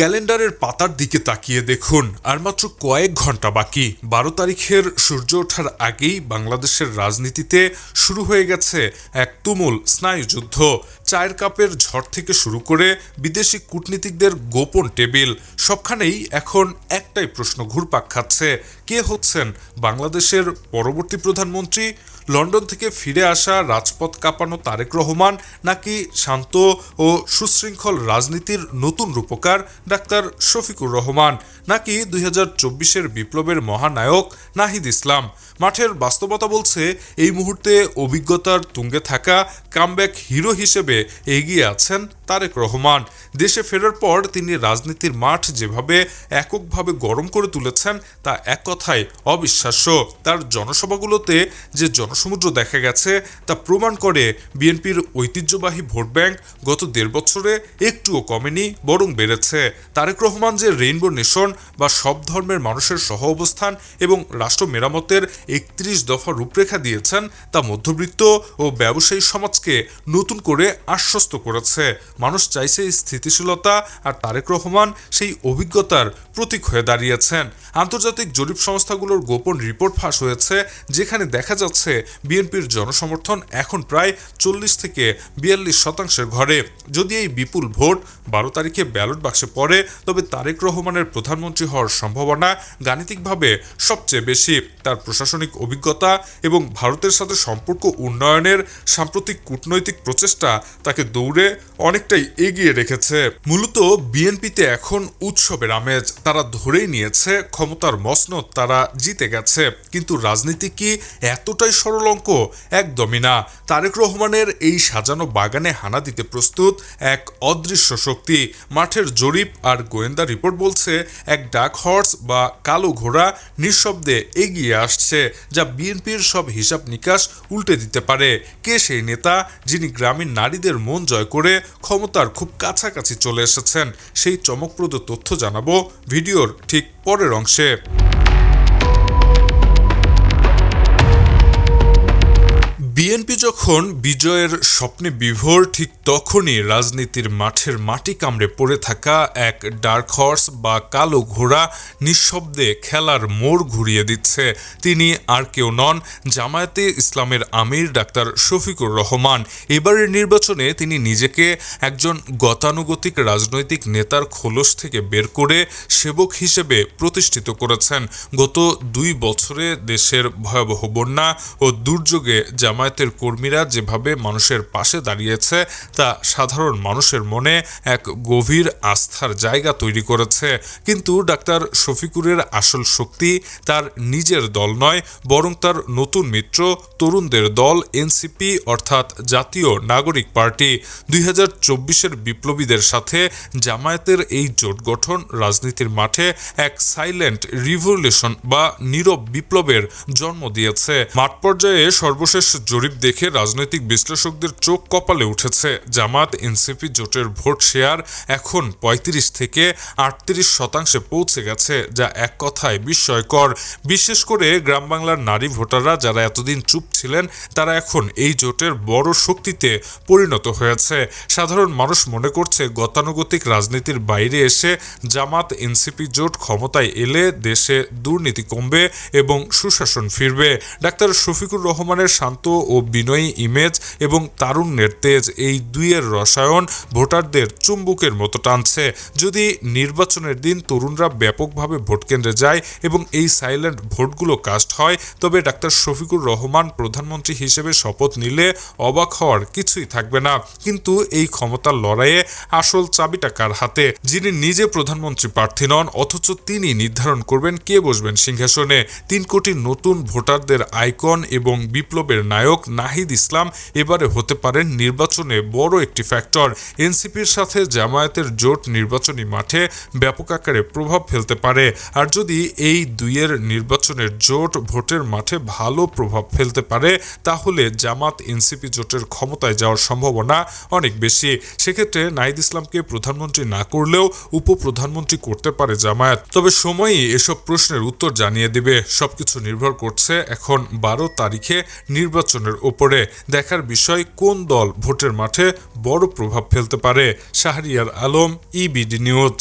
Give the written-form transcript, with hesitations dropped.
ক্যালেন্ডারের পাতার দিকে তাকিয়ে দেখুন, আর মাত্র কয়েক ঘন্টা বাকি। 12 তারিখের সূর্য ওঠার আগেই বাংলাদেশের রাজনীতিতে শুরু হয়ে গেছে এক তুমুল স্নায়ুযুদ্ধ। চায়ের কাপের ঝড় থেকে শুরু করে বিদেশি কূটনীতিকদের গোপন টেবিল, সবখানেই এখন একটাই প্রশ্ন ঘুরপাক খাচ্ছে: কে হচ্ছেন বাংলাদেশের পরবর্তী প্রধানমন্ত্রী? লন্ডন থেকে ফিরে আসা রাজপথ কাঁপানো তারেক রহমান, নাকি শান্ত ও সুশৃঙ্খল রাজনীতির নতুন রূপকার ডাক্তার শফিকুর রহমান, নাকি 2024-এর বিপ্লবের মহানায়ক নাহিদ ইসলাম? মাঠের বাস্তবতা বলছে এই মুহূর্তে অভিজ্ঞতার তুঙ্গে থাকা কামব্যাক হিরো হিসেবে এগিয়ে আছেন তারেক রহমান। দেশে ফেরার পর তিনি রাজনীতির মাঠ যেভাবে এককভাবে গরম করে তুলেছেন তা এক কথায় অবিশ্বাস্য। তার জনসভাগুলোতে যে জনসমুদ্র দেখা গেছে তা প্রমাণ করে বিএনপির ঐতিহ্যবাহী ভোট ব্যাংক গত 1.5 বছরে একটুও কমেনি, বরং বেড়েছে। তারেক রহমান যে রেইনবো নেশন বা সব ধর্মের মানুষের সহ অবস্থান এবং রাষ্ট্র মেরামতের 31 দফা রূপরেখা দিয়েছেন তা মধ্যবিত্ত ও ব্যবসায়ী সমাজকে নতুন করে আশ্বস্ত করেছে। মানুষ চাইছে স্থিতিশীলতা, আর তারেক রহমান সেই অভিজ্ঞতার প্রতীক হয়ে দাঁড়িয়েছেন। আন্তর্জাতিক জরিপ সংস্থাগুলোর গোপন রিপোর্ট ফাঁস হয়েছে, যেখানে দেখা যাচ্ছে বিএনপির জনসমর্থন এখন প্রায় 40 থেকে 42% ঘরে। যদি এই বিপুল ভোট 12 তারিখে ব্যালট বাক্সে পড়ে, তবে তারেক রহমানের প্রধানমন্ত্রী হওয়ার সম্ভাবনা গাণিতিকভাবে সবচেয়ে বেশি। তার প্রশাসনিক অভিজ্ঞতা এবং ভারতের সাথে সম্পর্ক উন্নয়নের সাম্প্রতিক কূটনৈতিক প্রচেষ্টা তাকে দৌড়ে অনেকটাই এগিয়ে রেখেছে। মূলত বিএনপিতে এখন উৎসবের আমেজ। তারা ধরেই নিয়েছে ক্ষমতার মসনদ তারা জিতে গেছে, কিন্তু রাজনীতি কি এতটাই সরল অঙ্ক? একদমই না। তারেক রহমানের এই সাজানো বাগানে হানা দিতে প্রস্তুত এক অদৃশ্য শক্তি। মাঠের জরিপ আর গোয়েন্দা রিপোর্ট বলছে এক ডার্ক হর্স বা কালো ঘোড়া নিঃশব্দে এগিয়ে আসছে, যা বিএনপির সব হিসাব নিকাশ উল্টে দিতে পারে। কে সেই নেতা যিনি গ্রামীণ নারীদের মন জয় করে ক্ষমতার খুব কাছাকাছি চলে এসেছেন? সেই চমকপ্রদ তথ্য জানাবো ভিডিওর ঠিক পরের অংশে। বিএনপি যখন বিজয়ের স্বপ্নে বিভোর, ঠিক তখনই রাজনীতির মাঠের মাটি কামড়ে পড়ে থাকা এক ডার্ক হর্স বা কালো ঘোড়া নিঃশব্দে খেলার মোড় ঘুরিয়ে দিচ্ছে। তিনি আর কেউ নন, জামায়াতে ইসলামের আমির ডাক্তার শফিকুর রহমান। এবারের নির্বাচনে তিনি নিজেকে একজন গতানুগতিক রাজনৈতিক নেতার খোলস থেকে বের করে সেবক হিসেবে প্রতিষ্ঠিত করেছেন। গত 2 বছরে দেশের ভয়াবহ বন্যা ও দুর্যোগে জামায়াতের কর্মীরা যেভাবে মানুষের পাশে দাঁড়িয়েছে তা সাধারণ মানুষের মনে এক গভীর আস্থার জায়গা তৈরি করেছে। কিন্তু ডাক্তার শফিকুরের আসল শক্তি তার নিজের দল নয়, বরং তার নতুন মিত্র তরুণদের দল এনসিপি, অর্থাৎ জাতীয় নাগরিক পার্টি। 2024-এর বিপ্লবীদের সাথে জামায়াতের এই জোট গঠন রাজনীতির মাঠে এক সাইলেন্ট রিভলিউশন বা নীরব বিপ্লবের জন্ম দিয়েছে। মাঠ পর্যায়ে সর্বশেষ জরিপ দেখে রাজনৈতিক বিশ্লেষকদের চোখ কপালে উঠেছে। জামাত এনসিপি জোটের ভোট শেয়ার এখন 35 থেকে 38% পৌঁছে গেছে, যা এক কথায় বিস্ময়কর। বিশেষ করে গ্রাম বাংলার নারী ভোটাররা যারা এতদিন চুপ ছিলেন, তারা এখন এই জোটের বড় শক্তিতে পরিণত হয়েছে। সাধারণ মানুষ মনে করছে গতানুগতিক রাজনীতির বাইরে এসে জামাত এনসিপি জোট ক্ষমতায় এলে দেশে দুর্নীতি কমবে এবং সুশাসন ফিরবে। ডাক্তার শফিকুর রহমানের শান্ত ও বিনয়ী ইমেজ এবং তারুণ্যের তেজ, এই দুইয়ের রসায়ন ভোটারদের চুম্বকের মতো টানছে। যদি নির্বাচনের দিন তরুণরা ব্যাপকভাবে ভোট কেন্দ্রে যায় এবং এই সাইলেন্ট ভোটগুলো কাস্ট হয়, তবে ডাক্তার শফিকুর রহমান প্রধানমন্ত্রী হিসেবে শপথ নিলে অবাক হওয়ার কিছুই থাকবে না। কিন্তু এই ক্ষমতার লড়াইয়ে আসল চাবিটা কার হাতে? যিনি নিজে প্রধানমন্ত্রী প্রার্থী নন, অথচ তিনি নির্ধারণ করবেন কে বসবেন সিংহাসনে। 3 কোটি নতুন ভোটারদের আইকন এবং বিপ্লবের নায়ক নাহিদ ইসলাম এবারে হতে পারেন নির্বাচনে বড় একটি ফ্যাক্টর। এনসিপির সাথে জামায়াতের জোট নির্বাচনী মাঠে ব্যাপক আকারে প্রভাব ফেলতে পারে, আর যদি এই দুইয়ের নির্বাচনের জোট ভোটের মাঠে ভালো প্রভাব ফেলতে পারে, তাহলে জামাত এনসিপি জোটের ক্ষমতায় যাওয়ার সম্ভাবনা অনেক বেশি। সেক্ষেত্রে নাহিদ ইসলামকে প্রধানমন্ত্রী না করলেও উপপ্রধানমন্ত্রী করতে পারে জামায়াত। তবে সময়ই এসব প্রশ্নের উত্তর জানিয়ে দেবে। সবকিছু নির্ভর করছে এখন 12 তারিখে নির্বাচনের উপরে। দেখার বিষয় কোন দল ভোটের মাঠে বড় প্রভাব ফেলতে পারে। Shahriar Alam, EBD news.